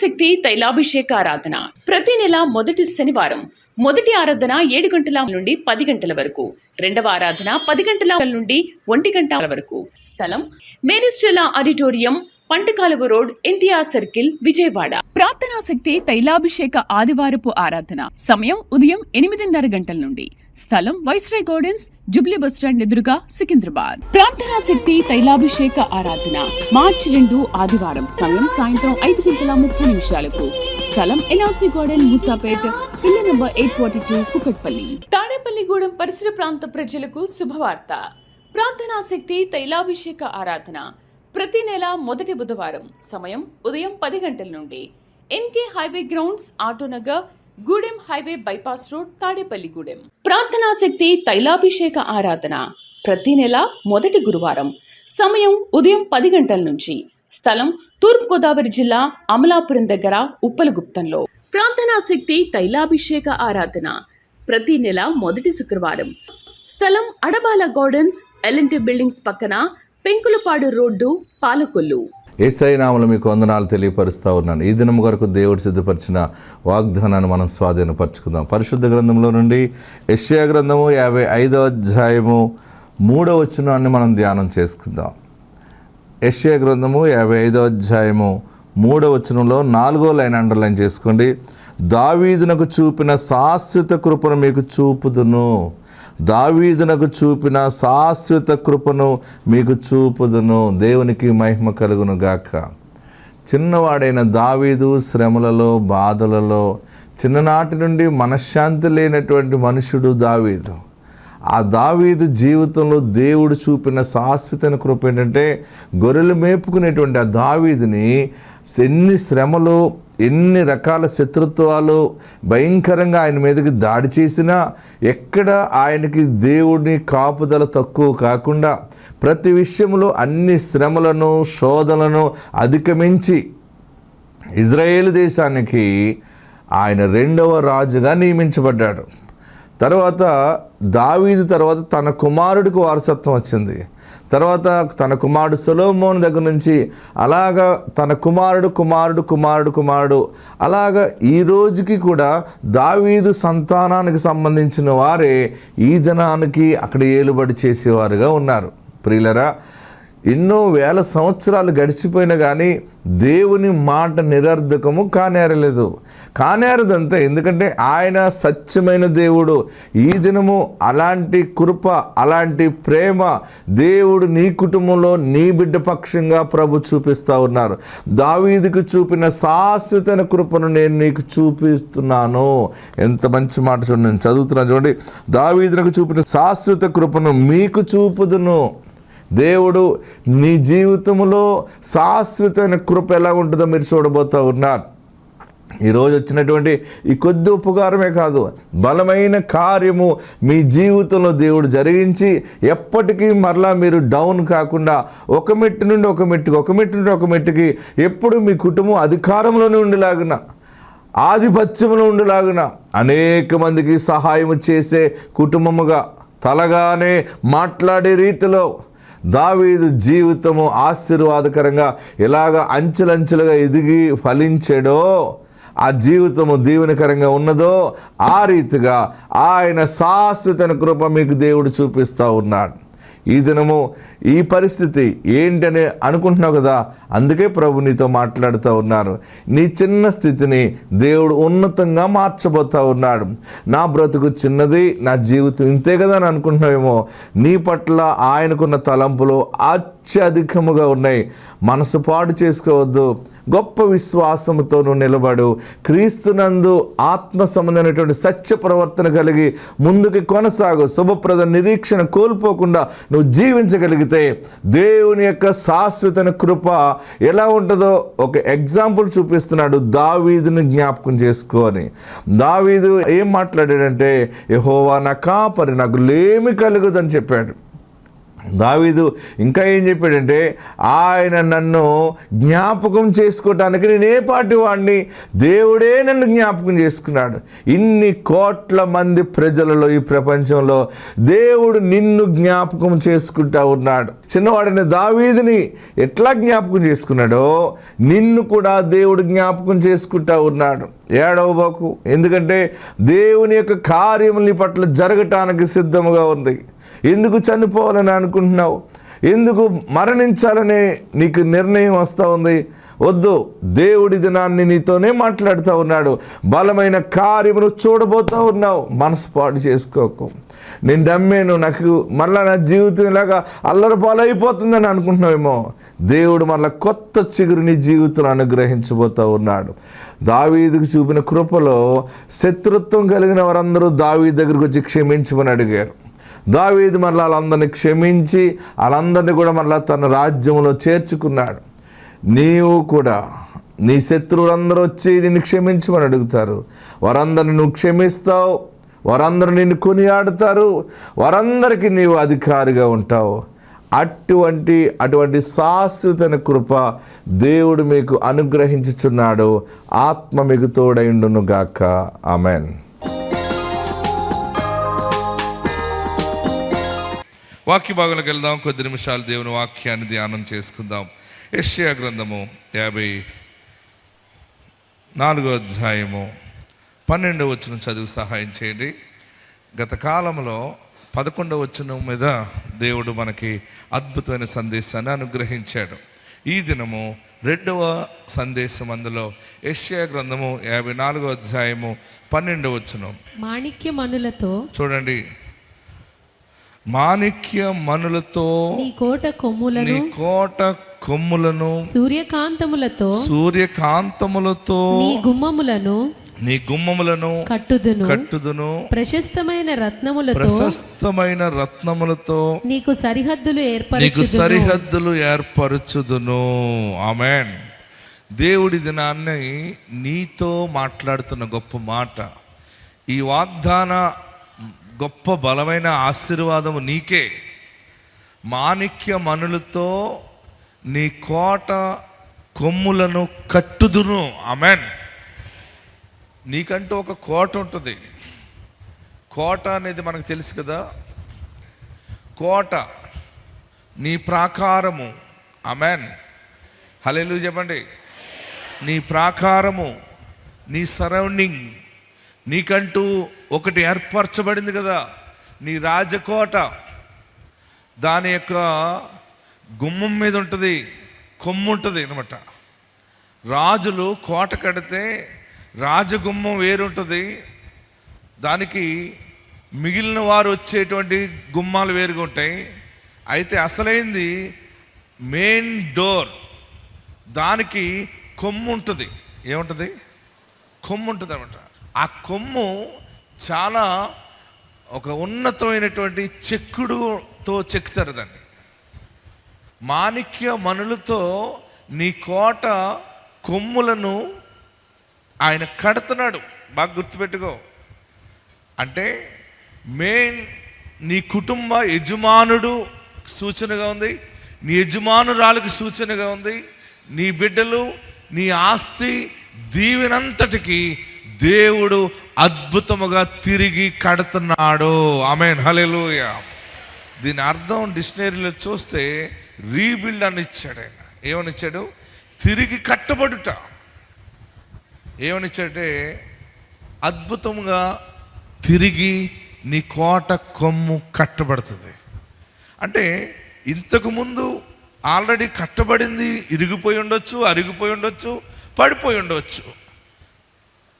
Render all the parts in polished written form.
శక్తి తైలాభిషేక ఆరాధన ప్రతి నెల మొదటి శనివారం మొదటి ఆరాధన 7 గంటల నుండి 10 గంటల వరకు, రెండవ ఆరాధన 10 గంటల నుండి 1 గంట వరకు. స్థలం మేనిస్టెలా auditorium, పంటకాలువ road, NTR circle, Vijayawada. ప్రార్థనా శక్తి తైలాభిషేక ఆదివారపు ఆరాధన సమయం ఉదయం 8:30 గంటల నుండి. స్థలం వైస్రాయ్ గార్డెన్స్, జుబ్లీ బస్టాండ్ ఎదురుగా, సికింద్రాబాద్. ప్రార్థనా శక్తి తైలాభిషేక ఆరాధన మార్చి 2 ఆదివారం సమయం సాయంత్రం 5:30 స్థలం ఎన్ఆర్సీ గార్డెన్, మూసాపేట్, పిల్ల నంబర్ 842, కుకట్పల్లి. తాడేపల్లిగూడెం పరిసర ప్రాంత ప్రజలకు శుభవార్త. ప్రార్థనా శక్తి తైలాభిషేక ఆరాధన ప్రతి నెల మొదటి బుధవారం సమయం ఉదయం 10 గంటల నుండి. NK highway grounds, Autonagar, Gudem highway bypass road, Tadepalligudem. ప్రార్థనా శక్తి తైలాభిషేక ఆరాధన ప్రతి నెల మొదటి గురువారం సమయం ఉదయం 10 గంటల నుంచి. స్థలం తూర్పుగోదావరి జిల్లా, అమలాపురం దగ్గర, ఉప్పలగుప్తంలో. ప్రార్థనా శక్తి తైలాభిషేక ఆరాధన ప్రతి నెల మొదటి శుక్రవారం. స్థలం అడబాల గార్డెన్స్, ఎల్ఎన్టీ బిల్డింగ్స్ పక్కన, పెంకులపాడు రోడ్డు, పాలకొల్లు. యేసయ్య నామములో మీకు వందనాలు తెలియపరుస్తూ ఉన్నాను. ఈ దినం వరకు దేవుడు సిద్ధపరిచిన వాగ్దానాన్ని మనం స్వాధీనపరచుకుందాం. పరిశుద్ధ గ్రంథంలో నుండి యెషయా గ్రంథము 55వ అధ్యాయము 3వ వచనాన్ని మనం ధ్యానం చేసుకుందాం. యెషయా గ్రంథము 55వ అధ్యాయము 3వ వచనంలో 4వ లైన్ అండర్లైన్ చేసుకోండి. దావీదునకు చూపిన శాశ్వత కృపను మీకు చూపుదును. దావీదునకు చూపిన శాశ్వత కృపను మీకు చూపుదును. దేవునికి మహిమ కలుగును గాక. చిన్నవాడైన దావీదు శ్రమలలో, బాధలలో, చిన్ననాటి నుండి మనశ్శాంతి లేనటువంటి మనుషుడు దావీదు. ఆ దావీదు జీవితంలో దేవుడు చూపిన శాశ్వత కృప ఏంటంటే, గొర్రెలు మేపుకునేటువంటి ఆ దావీదుని ఎన్ని శ్రమలు, ఎన్ని రకాల శత్రుత్వాలు భయంకరంగా ఆయన మీదకి దాడి చేసినా ఎక్కడ ఆయనకి దేవుడిని కాపుదల తక్కువ కాకుండా ప్రతి విషయంలో అన్ని శ్రమలను, శోధనలను అధిగమించి ఇజ్రాయేలు దేశానికి ఆయన 2వ రాజుగా నియమించబడ్డాడు. తర్వాత దావీదు తర్వాత తన కుమారుడికి వారసత్వం వచ్చింది. తర్వాత తన కుమారుడు సొలొమోను దగ్గర నుంచి అలాగా తన కుమారుడు అలాగా ఈ రోజుకి కూడా దావీదు సంతానానికి సంబంధించిన వారే ఈ దినానికి అక్కడ ఏలుబడి చేసేవారుగా ఉన్నారు. ప్రియులరా, ఎన్నో వేల సంవత్సరాలు గడిచిపోయినా కానీ దేవుని మాట నిరర్ధకము కానేరదంతే. ఎందుకంటే ఆయన సత్యమైన దేవుడు. ఈ దినము అలాంటి కృప, అలాంటి ప్రేమ దేవుడు నీ కుటుంబంలో, నీ బిడ్డ పక్షంగా ప్రభు చూపిస్తూ ఉన్నారు. దావీదుకు చూపిన శాశ్వత కృపను నేను నీకు చూపిస్తున్నాను. ఎంత మంచి మాట చూడండి, నేను చదువుతున్నాను చూడండి. దావీదునకు చూపిన శాశ్వత కృపను మీకు చూపుదును. దేవుడు నీ జీవితంలో శాశ్వతమైన కృప ఎలా ఉంటుందో మీరు చూడబోతూ ఉన్నారు. ఈరోజు వచ్చినటువంటి ఈ కొద్ది ఉపకారమే కాదు, బలమైన కార్యము మీ జీవితంలో దేవుడు జరిగించి ఎప్పటికీ మరలా మీరు డౌన్ కాకుండా ఒక మెట్టు నుండి ఒక మెట్టుకి ఎప్పుడు మీ కుటుంబం అధికారంలోనే ఉండేలాగున, ఆధిపత్యంలో ఉండేలాగున, అనేక మందికి సహాయం చేసే కుటుంబముగా, తలగానే మాట్లాడే రీతిలో దావీదు జీవితము ఆశీర్వాదకరంగా ఎలాగ అంచెలంచెలుగా ఎదిగి ఫలించాడో, ఆ జీవితము దీవెనకరంగా ఉన్నదో ఆ రీతిగా ఆయన శాశ్వత కృప మీకు దేవుడు చూపిస్తూ ఉన్నాడు. ఈ దినము ఈ పరిస్థితి ఏంటని అనుకుంటున్నావు కదా, అందుకే ప్రభు నీతో మాట్లాడుతూ ఉన్నారు. నీ చిన్న స్థితిని దేవుడు ఉన్నతంగా మార్చబోతూ ఉన్నాడు. నా బ్రతుకు చిన్నది, నా జీవితం ఇంతే కదా అని అనుకుంటున్నావేమో. నీ పట్ల ఆయనకున్న తలంపులు అత్యధికముగా ఉన్నాయి. మనసు పాడు చేసుకోవద్దు. గొప్ప విశ్వాసంతో నువ్వు నిలబడు. క్రీస్తునందు ఆత్మ సంబంధమైనటువంటి సత్య ప్రవర్తన కలిగి ముందుకు కొనసాగు. శుభప్రద నిరీక్షణ కోల్పోకుండా నువ్వు జీవించగలిగితే దేవుని యొక్క శాశ్వత కృప ఎలా ఉంటుందో ఒక ఎగ్జాంపుల్ చూపిస్తున్నాడు. దావీదుని జ్ఞాపకం చేసుకొని, దావీదు ఏం మాట్లాడాడంటే, యెహోవా నా కాపరి, నాకు లేమి కలుగుదని చెప్పాడు. దావీదు ఇంకా ఏం చెప్పాడంటే, ఆయన నన్ను జ్ఞాపకం చేసుకోవటానికి నేను ఏ పాటి వాడిని, దేవుడే నన్ను జ్ఞాపకం చేసుకున్నాడు. ఇన్ని కోట్ల మంది ప్రజలలో ఈ ప్రపంచంలో దేవుడు నిన్ను జ్ఞాపకం చేసుకుంటా ఉన్నాడు. చిన్నవాడైన దావీదుని ఎట్లా జ్ఞాపకం చేసుకున్నాడో నిన్ను కూడా దేవుడు జ్ఞాపకం చేసుకుంటా ఉన్నాడు. ఏడవబాకు, ఎందుకంటే దేవుని యొక్క కార్యములు నీ పట్ల జరగటానికి సిద్ధముగా ఉంది. ఎందుకు చనిపోవాలని అనుకుంటున్నావు? ఎందుకు మరణించాలనే నీకు నిర్ణయం వస్తూ ఉంది? వద్దు, దేవుడి దినాన్ని నీతోనే మాట్లాడుతూ ఉన్నాడు. బలమైన కార్యమును చూడబోతూ ఉన్నావు. మనసు పాడు చేసుకోకు. నేను నమ్మాను, నాకు మళ్ళీ నా జీవితం ఇలాగా అల్లరిపాలైపోతుందని అనుకుంటున్నావేమో. దేవుడు మళ్ళీ కొత్త చిగురు నీ జీవితంలో అనుగ్రహించబోతూ ఉన్నాడు. దావీదుకు చూపిన కృపలో శత్రుత్వం కలిగిన వారందరూ దావీదు దగ్గరకు వచ్చి క్షమించమని అడిగారు. దావీదు మళ్ళీ వాళ్ళందరినీ క్షమించి వాళ్ళందరినీ కూడా మళ్ళీ తన రాజ్యంలో చేర్చుకున్నాడు. నీవు కూడా నీ శత్రువులందరూ వచ్చి నిన్ను క్షమించమని అడుగుతారు. వారందరిని నువ్వు క్షమిస్తావు, వారందరూ నిన్ను కొనియాడుతారు, వారందరికీ నీవు అధికారిగా ఉంటావు. అటువంటి శాశ్వత కృప దేవుడు మీకు అనుగ్రహించుచున్నాడు. ఆత్మ మీకు తోడైండును గాక. ఆమెన్. వాక్య భాగంలోకి వెళ్దాం. కొద్ది నిమిషాలు దేవుని వాక్యాన్ని ధ్యానం చేసుకుందాం. యెషయా గ్రంథము 54వ అధ్యాయము 12వ వచనం చదువు సహాయం చేయండి. గత కాలంలో 11వ వచనం మీద దేవుడు మనకి అద్భుతమైన సందేశాన్ని అనుగ్రహించాడు. ఈ దినము 2వ సందేశం. అందులో యెషయా గ్రంథము 54వ అధ్యాయము 12వ వచనం. మాణిక్యమణులతో చూడండి, మాణిక్యమణులతో నీ కోట కొమ్ములను సూర్యకాంతములతో నీ గుమ్మములను కట్టుదును. ప్రశస్తమైన రత్నములతో నీకు సరిహద్దులు ఏర్పరచుదును. ఆమేన్. దేవుడి దినాన్ని నీతో మాట్లాడుతున్న గొప్ప మాట. ఈ వాగ్దాన గొప్ప బలమైన ఆశీర్వాదము నీకే. మాణిక్యమణులతో నీ కోట కొమ్ములను కట్టుదును. ఆమేన్. నీకంటూ ఒక కోట ఉంటుంది. కోట అనేది మనకు తెలుసు కదా. కోట నీ ప్రాకారము. ఆమేన్. హల్లెలూయా చెప్పండి. నీ ప్రాకారము, నీ సరౌండింగ్, నీకంటూ ఒకటి ఏర్పరచబడింది కదా, నీ రాజకోట. దాని యొక్క గుమ్మం మీద ఉంటుంది, కొమ్ము ఉంటుంది అనమాట. రాజులు కోట కడితే రాజగుమ్మం వేరుంటుంది, దానికి మిగిలిన వారు వచ్చేటువంటి గుమ్మాలు వేరుగా ఉంటాయి. అయితే అసలైంది మెయిన్ డోర్, దానికి కొమ్ము ఉంటుంది. ఏముంటుంది? కొమ్ము ఉంటుంది అనమాట. ఆ కొమ్ము చాలా ఒక ఉన్నతమైనటువంటి చెక్కుడుతో చెక్కుతారు దాన్ని. మాణిక్యమణులతో నీ కోట కొమ్ములను ఆయన కడుతున్నాడు. బాగా గుర్తుపెట్టుకో. అంటే మెయిన్ నీ కుటుంబ యజమానుడు సూచనగా ఉంది, నీ యజమానురాలకు సూచనగా ఉంది, నీ బిడ్డలు, నీ ఆస్తి దీవెనంతటికి దేవుడు అద్భుతముగా తిరిగి కడుతున్నాడు. ఆమేన్. హల్లెలూయా. దీని అర్థం డిక్షనరీలో చూస్తే రీబిల్డ్ అని ఇచ్చాడు ఆయన. ఏమని ఇచ్చాడు? తిరిగి కట్టబడుట. ఏమనిచ్చాడంటే అద్భుతంగా తిరిగి నీ కోట కొమ్ము కట్టబడుతుంది. అంటే ఇంతకుముందు ఆల్రెడీ కట్టబడింది ఇరిగిపోయి ఉండొచ్చు, అరిగిపోయి ఉండొచ్చు, పడిపోయి ఉండవచ్చు.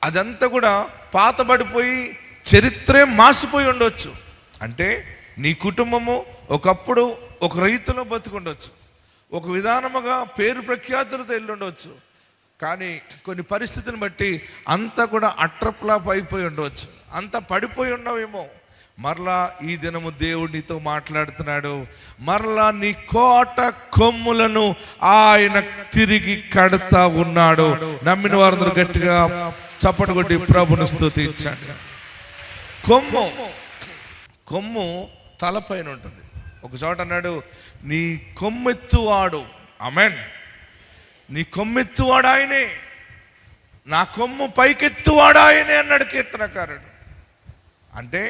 అదంతా కూడా పాతబడిపోయి చరిత్రే మాసిపోయి ఉండొచ్చు. అంటే నీ కుటుంబము ఒకప్పుడు ఒక రీతిలో బతుకుండొచ్చు, ఒక విధానముగా పేరు ప్రఖ్యాతులతో వెళ్ళుండవచ్చు. కానీ కొన్ని పరిస్థితులను బట్టి అంతా కూడా అట్రప్లాప్ అయిపోయి ఉండవచ్చు, అంతా పడిపోయి ఉన్నావేమో. మరలా ఈ దినము దేవుడు నీతో మాట్లాడుతున్నాడు. మరలా నీ కోట కొమ్ములను ఆయన తిరిగి కడతా ఉన్నాడు. నమ్మిన వారందరూ గట్టిగా చప్పటి కొట్టి ప్రభుని స్తుతించండి. కొమ్ము తలపైన ఉంటుంది. ఒక చోట అన్నాడు, నీ కొమ్మెత్తువాడు, ఆమెన్, నీ కొమ్మెత్తువాడు ఆయనే, నా కొమ్ము పైకెత్తువాడు ఆయనే అన్నాడు కీర్తనకారుడు. అంటే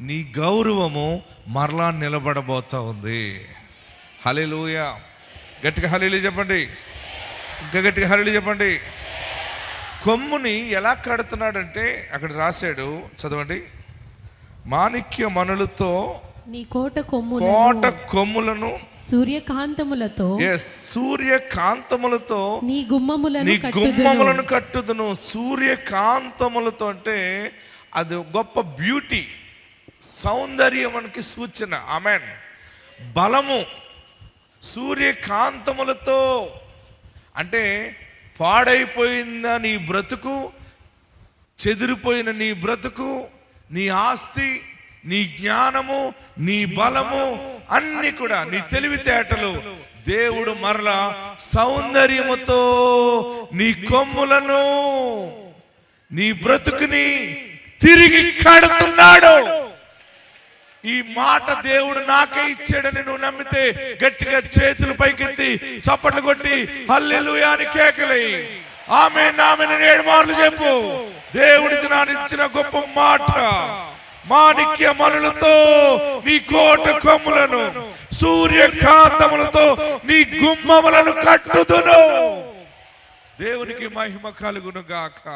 నీ గౌరవము మరలా నిలబడబోతా ఉంది. హల్లెలూయా. గట్టిగా హల్లెలూయా చెప్పండి, ఇంకా గట్టిగా హల్లెలూయా చెప్పండి. కొమ్ముని ఎలా కడుతున్నాడంటే అక్కడ రాశాడు, చదవండి. మాణిక్య మణులతో నీ కోట కొమ్ములను సూర్యకాంతములతో, సూర్యకాంతములతో నీ గుమ్మములను కట్టుదును. సూర్యకాంతములతో అంటే అది గొప్ప బ్యూటీ, సౌందర్యమునికి సూచన. ఆమెన్. బలము. సూర్యకాంతములతో అంటే పాడైపోయిన నీ బ్రతుకు, చెదిరిపోయిన నీ బ్రతుకు, నీ ఆస్తి, నీ జ్ఞానము, నీ బలము అన్ని కూడా, నీ తెలివితేటలు దేవుడు మరలా సౌందర్యముతో నీ కొమ్ములను, నీ బ్రతుకుని తిరిగి కడుతున్నాడు. ఈ మాట దేవుడు నాకే ఇచ్చాడని నువ్వు నమ్మితే గట్టిగా చేతులు పైకెత్తి చప్పట్లు కొట్టి హల్లెలూయా అని కేకలేయి. ఆమేన్ ఆమేన్ అని 7 మార్లు చెప్పు. దేవుడికి నాకు ఇచ్చిన గొప్ప మాట. మాణిక్య మణులతో నీ కోట కొమ్ములను, సూర్యకాంతములతో నీ గుమ్మములను కట్టుదును. దేవునికి మహిమ కలుగును గాక.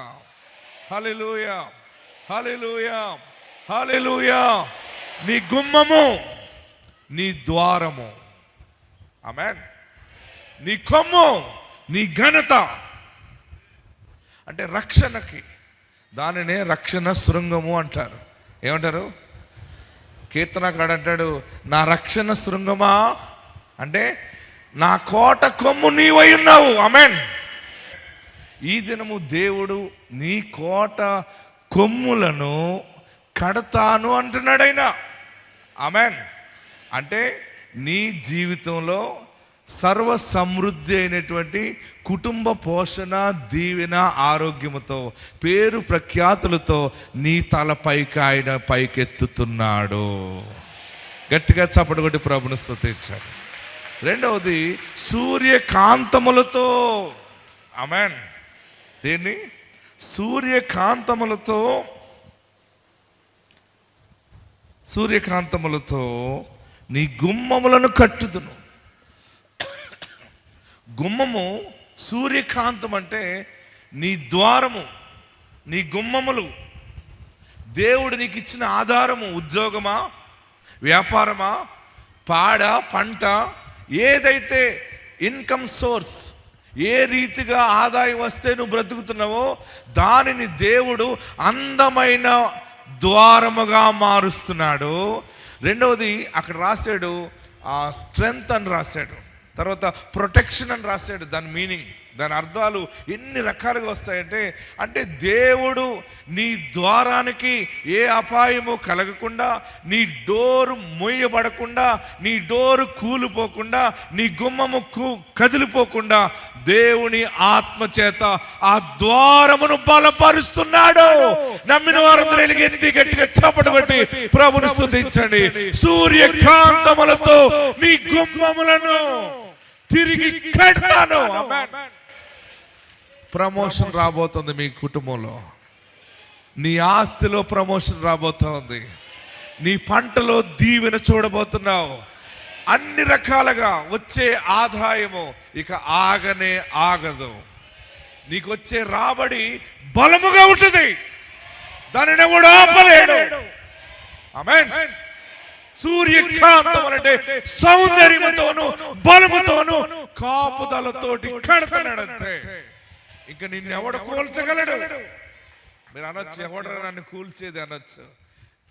హల్లెలూయా హల్లెలూయా హల్లెలూయా. నీ గుమ్మము, నీ ద్వారము, ఆమేన్, నీ కొమ్ము, నీ ఘనత అంటే రక్షణకి, దానినే రక్షణ శృంగము అంటారు. ఏమంటారు? కీర్తనకారుడు అంటాడు, నా రక్షణ శృంగమా అంటే నా కోట కొమ్ము నీవై ఉన్నావు. ఆమేన్. ఈ దినము దేవుడు నీ కోట కొమ్ములను కడతాను అంటున్నాడు ఆయన. ఆమేన్. అంటే నీ జీవితంలో సర్వ సమృద్ధి అయినటువంటి కుటుంబ పోషణ, దీవెన, ఆరోగ్యముతో, పేరు ప్రఖ్యాతులతో నీ తలపైకి ఆయన పైకెత్తుతున్నాడు. గట్టిగా చప్పటి కొట్టి ప్రభుని స్తుతించాడు. రెండవది సూర్యకాంతములతో. ఆమేన్. దీన్ని సూర్యకాంతములతో నీ గుమ్మములను కట్టుదును. గుమ్మము, సూర్యకాంతం అంటే నీ ద్వారము, నీ గుమ్మములు. దేవుడు నీకు ఇచ్చిన ఆధారము, ఉద్యోగమా, వ్యాపారమా, పాడ, పంట, ఏదైతే ఇన్కమ్ సోర్స్, ఏ రీతిగా ఆదాయం వస్తే నువ్వు బ్రతుకుతున్నావో దానిని దేవుడు అందమైన ద్వారముగా మారుస్తున్నాడు. రెండవది అక్కడ రాశాడు స్ట్రెంగ్త్ అని రాశాడు, తర్వాత ప్రొటెక్షన్ అని రాశాడు. దాని మీనింగ్, దాని అర్థాలు ఎన్ని రకాలుగా వస్తాయంటే, అంటే దేవుడు నీ ద్వారానికి ఏ అపాయము కలగకుండా, నీ డోరు మొయ్యబడకుండా, నీ డోరు కూలిపోకుండా, నీ గుమ్మము కదిలిపోకుండా దేవుని ఆత్మ చేత ఆ ద్వారమును బలపరుస్తున్నాడు. నమ్మిన వారందరూ ఎలుగెత్తి గట్టిగా చప్పట్లు కొట్టి ప్రభుని స్తుతించండి. సూర్యకాంతములతో నీ గుమ్మములను తిరిగి కడతాను. ప్రమోషన్ రాబోతుంది మీ కుటుంబంలో, నీ ఆస్తిలో ప్రమోషన్ రాబోతుంది, నీ పంటలో దీవెన చూడబోతున్నావు. అన్ని రకాలుగా వచ్చే ఆదాయము ఇక ఆగనే ఆగదు. నీకు వచ్చే రాబడి బలముగా ఉంటుంది, దానిని ఎవడు ఆపలేడు. ఆమేన్. సూర్యకాంతం అంటే సౌందర్యముతోను బలముతోను కాపుదలతోటి కడతాడంతే. ఇంకా నిన్నెవడు కూల్చగలడు? మీరు అనొచ్చు, ఎవడరా నన్ను కూల్చేది అనొచ్చు.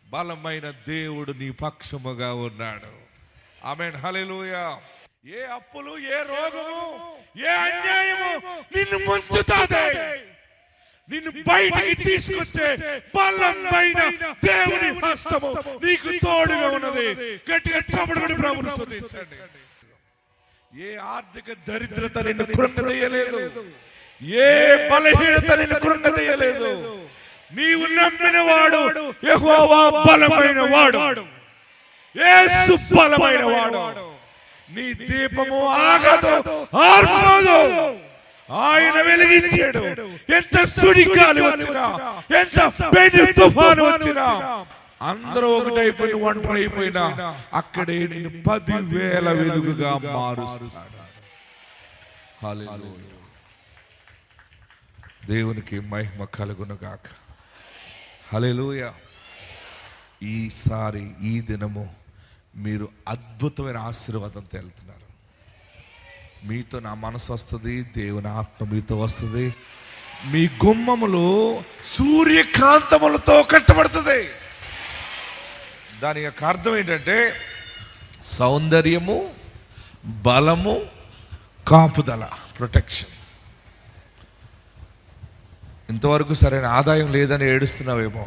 బలమైన దేవుడు నీ పక్షముగా ఉన్నాడు. ఆమేన్. హల్లెలూయా. ఏ అప్పులు, ఏ రోగము, ఏ అన్యాయము నిన్ను ముంచుతాదే, నిన్ను బయటికి తీసుకొచ్చే బలమైన దేవుని హస్తము నీకు తోడుగా ఉన్నది. గట్టిగా చప్పట్లు ప్రభువుని స్తుతించండి. ఏ ఆర్థిక దరిద్రత నిన్ను కృంగదీయలేదు, ఏ బలహీనత నిన్ను కృంగదీయలేదు. నీవు నమ్మిన వాడు యెహోవా బలమైన వాడు. యేసు బలమైన వాడు. నీ దీపము ఆగదు, ఆర్పదు. ఆయన వెలిగించాడు. ఎంత సుడిగాలి వచ్చినా, ఎంత పెను తుఫాను వచ్చినా, అందరూ ఒకటైపోయిన ఒంటరి అయిపోయినా అక్కడే నేను 10,000 వెలుగుగా మారుస్తాడు. హల్లెలూయా. దేవునికి మహిమ కలుగును గాక. హల్లెలూయా. ఈసారి ఈ దినము మీరు అద్భుతమైన ఆశీర్వాదంతో వెళ్తున్నారు. మీతో నా మనసు వస్తుంది, దేవుని ఆత్మ మీతో వస్తుంది. మీ గుమ్మములు సూర్యకాంతములతో కట్టబడుతుంది. దాని యొక్క అర్థం ఏంటంటే సౌందర్యము, బలము, కాపుదల, ప్రొటెక్షన్. ఇంతవరకు సరైన ఆదాయం లేదని ఏడుస్తున్నావేమో,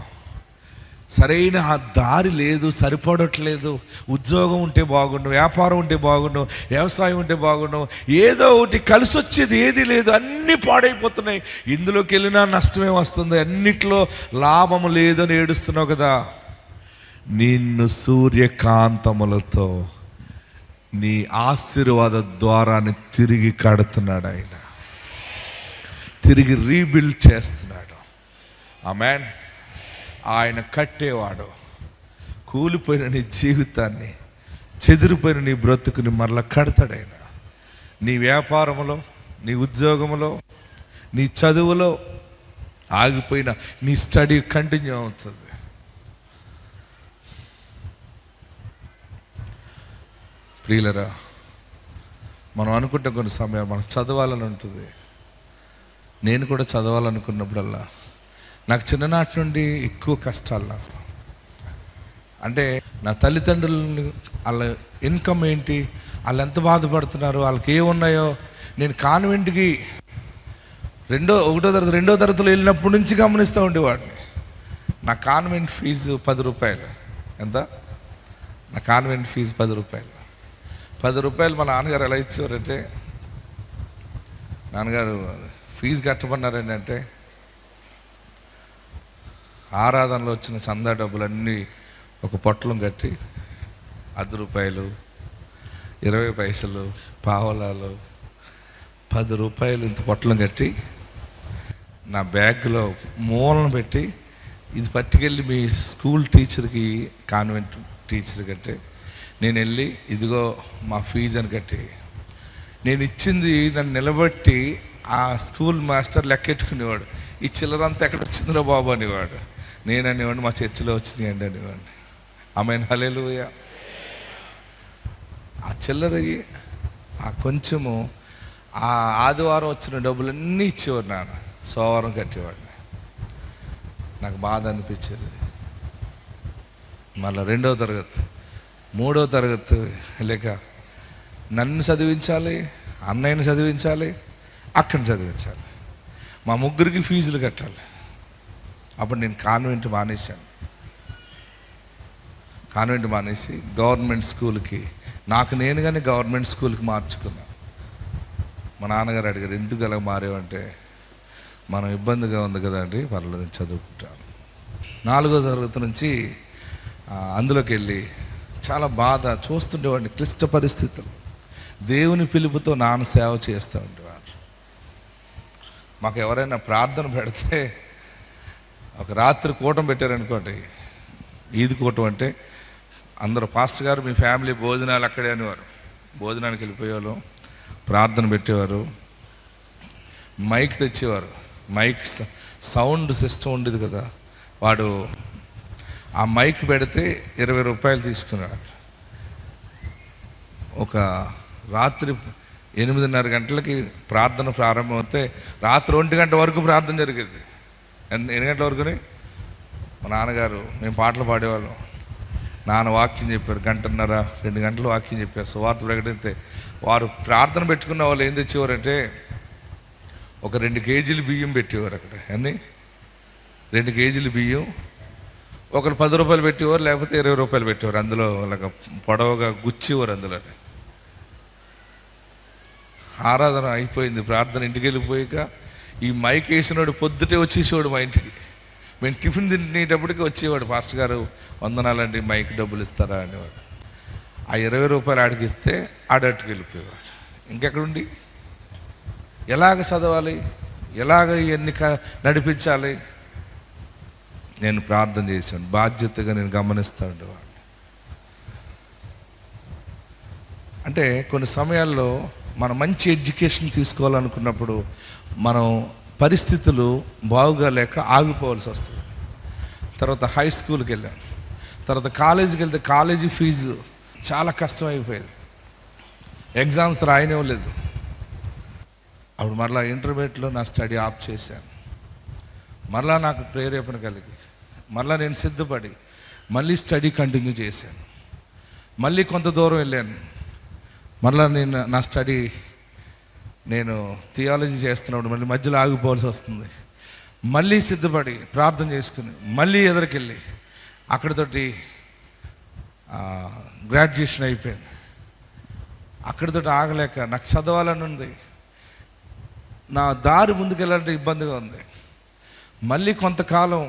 సరైన ఆ దారి లేదు, సరిపడట్లేదు, ఉద్యోగం ఉంటే బాగుండు, వ్యాపారం ఉంటే బాగుండు, వ్యవసాయం ఉంటే బాగుండు, ఏదో ఒకటి కలిసి వచ్చేది ఏది లేదు, అన్నీ పాడైపోతున్నాయి, ఇందులోకి వెళ్ళినా నష్టమే వస్తుంది, అన్నిట్లో లాభము లేదని ఏడుస్తున్నావు కదా. నిన్ను సూర్యకాంతములతో నీ ఆశీర్వాద ద్వారాన్ని తిరిగి కడుతున్నాడు ఆయన, తిరిగి రీబిల్డ్ చేస్తున్నాడు. ఆమేన్. ఆయన కట్టేవాడు. కూలిపోయిన నీ జీవితాన్ని, చెదిరిపోయిన నీ బ్రతుకుని మరలా కడతాడు ఆయన. నీ వ్యాపారంలో, నీ ఉద్యోగంలో, నీ చదువులో ఆగిపోయిన నీ స్టడీ కంటిన్యూ అవుతుంది. ప్రియులరా, మనం అనుకుంటే కొన్ని సమయాలు మనం చదవాలని ఉంటుంది. నేను కూడా చదవాలనుకున్నప్పుడల్లా నాకు చిన్ననాటి నుండి ఎక్కువ కష్టాలు. నాకు అంటే నా తల్లిదండ్రులని వాళ్ళ ఇన్కమ్ ఏంటి, వాళ్ళు ఎంత బాధపడుతున్నారు, వాళ్ళకి ఏమున్నాయో నేను కాన్వెంట్కి రెండో తరగతిలో వెళ్ళినప్పటి నుంచి గమనిస్తూ ఉండేవాడిని. నా కాన్వెంట్ ఫీజు 10 రూపాయలు. ఎంత? నా కాన్వెంట్ ఫీజు 10 రూపాయలు. 10 రూపాయలు మా నాన్నగారు ఎలా ఇచ్చేవారంటే, నాన్నగారు ఫీజు కట్టమన్నారండి అంటే, ఆరాధనలో వచ్చిన చందా డబ్బులన్నీ ఒక పొట్లం కట్టి 10 రూపాయలు, 20 పైసలు, పావలాలు, 10 రూపాయలు ఇంత పొట్లం కట్టి నా బ్యాగ్లో మూలను పెట్టి, ఇది పట్టుకెళ్ళి మీ స్కూల్ టీచర్కి, కాన్వెంట్ టీచర్ కట్టి, నేను వెళ్ళి ఇదిగో మా ఫీజు అని కట్టి, నేను ఇచ్చింది నన్ను నిలబెట్టి ఆ స్కూల్ మాస్టర్ లెక్కెట్టుకునేవాడు. ఈ చిల్లరంతా ఎక్కడ వచ్చిందిరా బాబు అనేవాడు. నేను అనేవాడిని మా చర్చిలో వచ్చినాయి అండి అనేవాడిని. ఆమేన్. హల్లెలూయా. ఆ చిల్లరకి ఆ కొంచెము ఆ ఆదివారం వచ్చిన డబ్బులన్నీ ఇచ్చేవాడు నాన్న. సోమవారం కట్టేవాడిని. నాకు బాధ అనిపించేది. మళ్ళీ 2వ తరగతి, 3వ తరగతి లేక నన్ను చదివించాలి, అన్నయ్యని చదివించాలి, అక్కని చదివించాలి, మా ముగ్గురికి ఫీజులు కట్టాలి. అప్పుడు నేను కాన్వెంట్ మానేశాను. కాన్వెంట్ మానేసి గవర్నమెంట్ స్కూల్కి, నాకు నేనుగానే గవర్నమెంట్ స్కూల్కి మార్చుకున్నాను. మా నాన్నగారు అడిగారు, ఎందుకు అలా మారేవంటే, మనం ఇబ్బందిగా ఉంది కదండి, పర్లేదు నేను చదువుకుంటాను. 4వ తరగతి నుంచి అందులోకి వెళ్ళి చాలా బాధ చూస్తుండేవాడిని. క్లిష్ట పరిస్థితులు. దేవుని పిలుపుతో నాన్న సేవ చేస్తూ ఉండేవారు. మాకు ఎవరైనా ప్రార్థన పెడితే, ఒక రాత్రి కూటం పెట్టారనుకోండి, ఈది కూటం అంటే అందరూ పాస్టర్ గారు మీ ఫ్యామిలీ భోజనాలు అక్కడే అనేవారు. భోజనానికి వెళ్ళిపోయేవాళ్ళు, ప్రార్థన పెట్టేవారు, మైక్ తెచ్చేవారు. మైక్ సౌండ్ సిస్టమ్ ఉండేది కదా, వాడు ఆ మైక్ పెడితే 20 రూపాయలు తీసుకున్నాడు. ఒక రాత్రి 8:30 గంటలకి ప్రార్థన ప్రారంభమైతే రాత్రి 1 గంట వరకు ప్రార్థన జరిగేది. ఎన్ని గంటల వరకుని? మా నాన్నగారు, మేము పాటలు పాడేవాళ్ళం, నాన్న వాక్యం చెప్పారు, 1:30 2 గంటలు వాక్యం చెప్పారు. సువార్త ప్రకటిస్తే వారు ప్రార్థన పెట్టుకున్న వాళ్ళు ఏం తెచ్చేవారంటే, ఒక 2 కేజీలు బియ్యం పెట్టేవారు అక్కడ. అన్నీ 2 కేజీలు బియ్యం, ఒకరు 10 రూపాయలు పెట్టేవారు, లేకపోతే 20 రూపాయలు పెట్టేవారు. అందులో అలాగ పొడవుగా గుచ్చేవారు. అందులో ఆరాధన అయిపోయింది, ప్రార్థన ఇంటికి వెళ్ళిపోయాక ఈ మైక్ వేసినవాడు పొద్దుటే వచ్చేసేవాడు మా ఇంటికి. మేము టిఫిన్ తినేటప్పటికి వచ్చేవాడు, పాస్టర్ గారు వందనాలండి, మైక్ డబ్బులు ఇస్తారా అనేవాడు. ఆ 20 రూపాయలు ఆడికి ఇస్తే ఆడట్టుకు వెళ్ళిపోయేవాడు. ఇంకెక్కడుండి ఎలాగ చదవాలి, ఎలాగ ఇవన్నీ నడిపించాలి? నేను ప్రార్థన చేశాను, బాధ్యతగా నేను గమనిస్తూ ఉండేవాడు. అంటే కొన్ని సమయాల్లో మనం మంచి ఎడ్యుకేషన్ తీసుకోవాలనుకున్నప్పుడు మనం పరిస్థితులు బాగుగా లేక ఆగిపోవాల్సి వస్తుంది. తర్వాత హై స్కూల్కి వెళ్ళాను, తర్వాత కాలేజీకి వెళ్తే కాలేజీ ఫీజు చాలా కష్టమైపోయేది, ఎగ్జామ్స్ రాయనివ్వలేదు. అప్పుడు మరలా ఇంటర్మీడియట్లో నా స్టడీ ఆఫ్ చేశాను. మరలా నాకు ప్రేరేపణ కలిగి మరలా నేను సిద్ధపడి మళ్ళీ స్టడీ కంటిన్యూ చేశాను. మళ్ళీ కొంత దూరం వెళ్ళాను. మరలా నా స్టడీ నేను థియాలజీ చేస్తున్నప్పుడు మళ్ళీ మధ్యలో ఆగిపోవాల్సి వస్తుంది. మళ్ళీ సిద్ధపడి ప్రార్థన చేసుకుని మళ్ళీ ఎదురుకెళ్ళి అక్కడితోటి గ్రాడ్యుయేషన్ అయిపోయింది. అక్కడితోటి ఆగలేక నాకు చదవాలని ఉంది, నా దారి ముందుకెళ్ళాలంటే ఇబ్బందిగా ఉంది. మళ్ళీ కొంతకాలం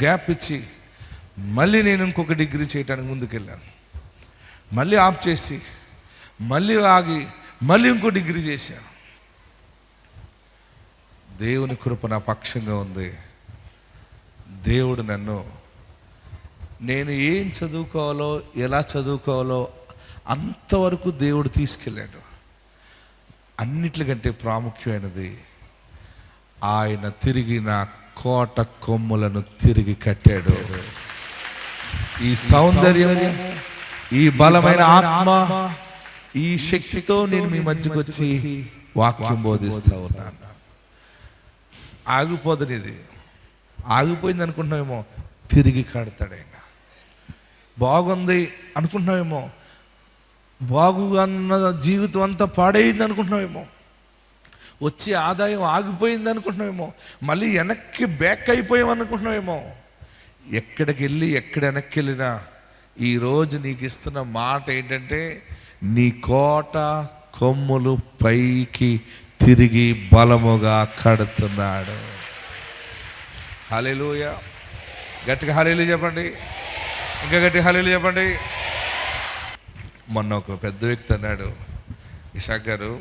గ్యాప్ ఇచ్చి మళ్ళీ నేను ఇంకొక డిగ్రీ చేయడానికి ముందుకెళ్ళాను. మళ్ళీ ఆఫ్ చేసి మళ్ళీ ఆగి మళ్ళీ ఇంకో డిగ్రీ చేశాను. దేవుని కృప నా పక్షంగా ఉంది. దేవుడు నేను ఏం చదువుకోవాలో ఎలా చదువుకోవాలో అంతవరకు దేవుడు తీసుకెళ్ళాడు. అన్నిటికంటే ప్రాముఖ్యమైనది ఆయన తిరిగి నా కోట కొమ్ములను తిరిగి కట్టాడు. ఈ సౌందర్యం, ఈ బలమైన ఆత్మ, ఈ శక్తితో నేను మీ మధ్యకు వచ్చి వాక్యం బోధిస్తూ ఉన్నాను. ఆగిపోదని, ఇది ఆగిపోయింది అనుకుంటున్నామేమో, తిరిగి కడతాడు ఆయన. బాగుంది అనుకుంటున్నామేమో, బాగుగా ఉన్న జీవితం అంతా పాడైంది అనుకుంటున్నామేమో, వచ్చే ఆదాయం ఆగిపోయింది అనుకుంటున్నామేమో, మళ్ళీ వెనక్కి బ్యాక్ అయిపోయాం అనుకుంటున్నామేమో. ఎక్కడికి వెళ్ళి ఎక్కడ వెనక్కి వెళ్ళినా ఈరోజు నీకు ఇస్తున్న మాట ఏంటంటే, నీ కోట కొమ్ములు పైకి తిరిగి బలముగా కడుతున్నాడు. హల్లెలూయా! గట్టిగా హల్లెలూయా చెప్పండి, ఇంకా గట్టిగా హల్లెలూయా చెప్పండి. మొన్న ఒక పెద్ద వ్యక్తి అన్నాడు, ఇషాక్ గారు,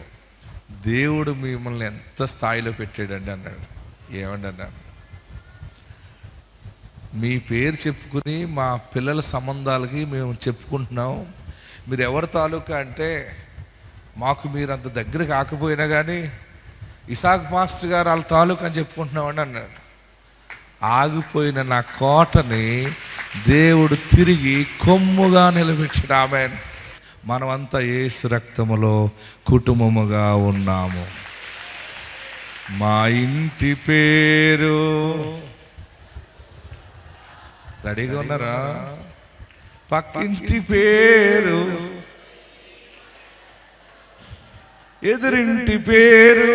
దేవుడు మిమ్మల్ని ఎంత స్థాయిలో పెట్టాడండి అన్నాడు. ఏమండి అన్నాను, మీ పేరు చెప్పుకుని మా పిల్లల సంబంధాలకి మేము చెప్పుకుంటున్నాం, మీరు ఎవరి తాలూకా అంటే మాకు మీరు అంత దగ్గర కాకపోయినా కానీ ఇసాక్ మాస్టర్ గారు వాళ్ళ తాలూకా అని చెప్పుకుంటున్నామండి అన్నాడు. ఆగిపోయిన నా కోటని దేవుడు తిరిగి కొమ్ముగా నిలబెట్టాడు. ఆమేన్. మనమంతా యేసు రక్తములో కుటుంబముగా ఉన్నాము. మా ఇంటి పేరు, రెడీగా ఉన్నారా? పక్కింటి పేరు, ఎదురింటి పేరు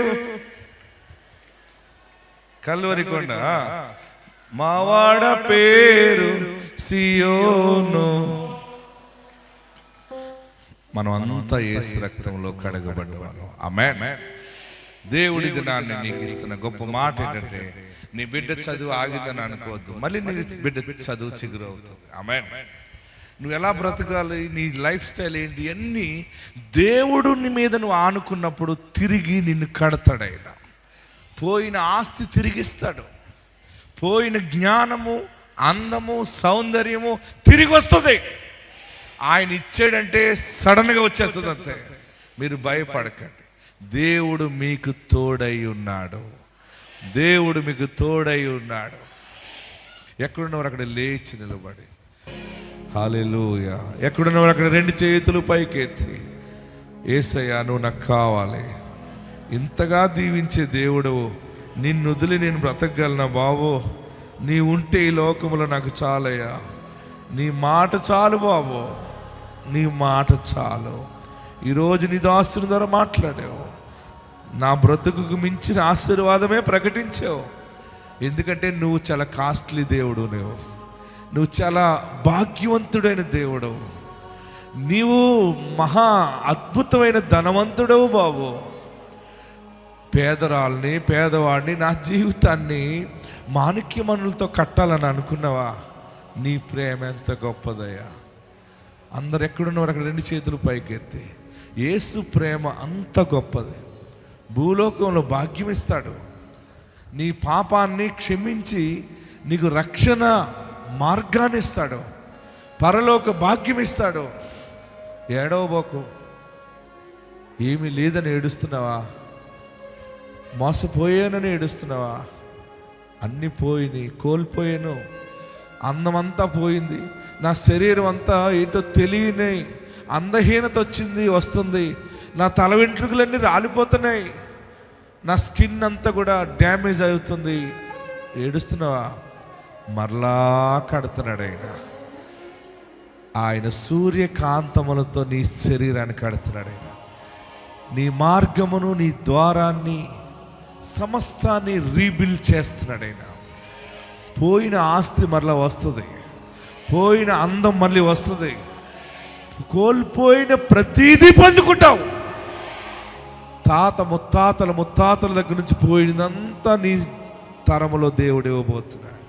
కల్వరికొండ, మావాడ పేరు సియోను. మనం అంతా యేసు రక్తంలో కడగబడ్డవాళ్ళం. ఆమేన్. దేవుడి దినాన్ని నీకు ఇస్తున్న గొప్ప మాట ఏంటంటే, నీ బిడ్డ చదువు ఆగిందని అనుకోవద్దు, మళ్ళీ నీ బిడ్డ చదువు చిగురు అవుతుంది. ఆమేన్. నువ్వు ఎలా బ్రతకాలి, నీ లైఫ్ స్టైల్ ఏంటి, అన్నీ దేవుడు నీ మీద నువ్వు ఆనుకున్నప్పుడు తిరిగి నిన్ను కడతాడు ఆయన. పోయిన ఆస్తి తిరిగిస్తాడు, పోయిన జ్ఞానము, అందము, సౌందర్యము తిరిగి వస్తుంది. ఆయన ఇచ్చాడంటే సడన్గా వచ్చేస్తుంది అంతే. మీరు భయపడకండి, దేవుడు మీకు తోడై ఉన్నాడు. దేవుడు మీకు తోడై ఉన్నాడు. ఎక్కడున్నవారు అక్కడ లేచి నిలబడి హల్లెలూయా. ఎక్కడున్నవారు అక్కడ రెండు చేతులు పైకెత్తి, యేసయ్యా నువ్వు నాకు కావాలి, ఇంతగా దీవించే దేవుడు, నిన్ను వదిలి నేను బ్రతకగలనా బాబు, నీ ఉంటే ఈ లోకములో నాకు చాలయ్యా, నీ మాట చాలు బాబు, నీ మాట చాలు. ఈరోజు నీ దాసుని ద్వారా మాట్లాడావు, నా బ్రతుకుకు మించిన ఆశీర్వాదమే ప్రకటించావు. ఎందుకంటే నువ్వు చాలా కాస్ట్లీ దేవుడు, నువ్వు చాలా భాగ్యవంతుడైన దేవుడు, నీవు మహా అద్భుతమైన ధనవంతుడవు బాబు. పేదరాల్ని, పేదవాడిని, నా జీవితాన్ని మాణిక్యమణులతో కట్టాలని అనుకున్నావా? నీ ప్రేమ ఎంత గొప్పదయ్యా. అందరు ఎక్కడున్నవారు అక్కడ 2 చేతులు పైకెత్తి. యేసు ప్రేమ అంత గొప్పది. భూలోకంలో భాగ్యం ఇస్తాడు. నీ పాపాన్ని క్షమించి నీకు రక్షణ మార్గాన్ని ఇస్తాడు. పరలోక భాగ్యం ఇస్తాడు. ఏడవబోకు. ఏమీ లేదని ఏడుస్తున్నావా? మోసపోయానని ఏడుస్తున్నావా? అన్నీ పోయినాయి, కోల్పోయాను, అందమంతా పోయింది, నా శరీరం అంతా ఏంటో తెలియని అందహీనత వస్తుంది, నా తల వెంట్రుకలన్నీ రాలిపోతున్నాయి, నా స్కిన్ అంతా కూడా డ్యామేజ్ అవుతుంది, ఏడుస్తున్నావా? మరలా కడుతున్నాడు ఆయన సూర్యకాంతములతో నీ శరీరాన్ని కడుతున్నాడు ఆయన. నీ మార్గమును, నీ ద్వారాన్ని, సమస్తాన్ని రీబిల్డ్ చేస్తున్నాడు ఆయన. పోయిన ఆస్తి మరలా వస్తుంది, పోయిన అందం మళ్ళీ వస్తుంది, కోల్పోయిన ప్రతీదీ పొందుకుంటావు. ముత్తాతల దగ్గర నుంచి పోయినంతా నీ తరములో దేవుడు ఇవ్వబోతున్నాడు.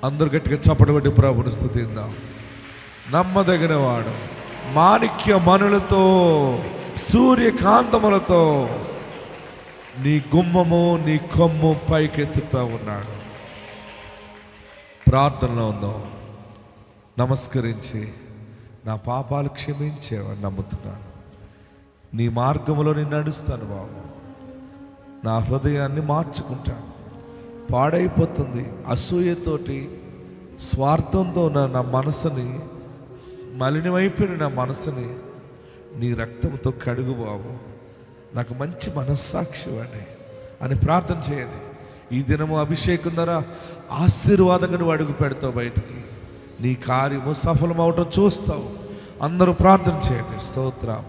అందరు గట్టిగా చప్పటి కొట్టి ప్రభుని స్తుతిద్దాం. నమ్మదగిన వాడు, మాణిక్య మణులతో, సూర్యకాంతములతో నీ గుమ్మము, నీ కొమ్ము పైకెత్తుతా ఉన్నాడు. ప్రార్థనలో ఉందాం. నమస్కరించి నా పాపాలు క్షమించేవాడు నమ్ముతున్నాను. నీ మార్గంలో నేను నడుస్తాను బాబు. నా హృదయాన్ని మార్చుకుంటాను. పాడైపోతుంది అసూయతోటి, స్వార్థంతో నా మనసుని, మలినమైపోయిన నా మనసుని నీ రక్తంతో కడుగు బాబు. నాకు మంచి మనస్సాక్షి అని ప్రార్థన చేయండి. ఈ దినము అభిషేకం ద్వారా ఆశీర్వాదంగా నువ్వు అడుగు పెడతావు బయటికి. నీ కార్యము సఫలం అవటం చూస్తావు. అందరూ ప్రార్థన చేయండి. స్తోత్రం.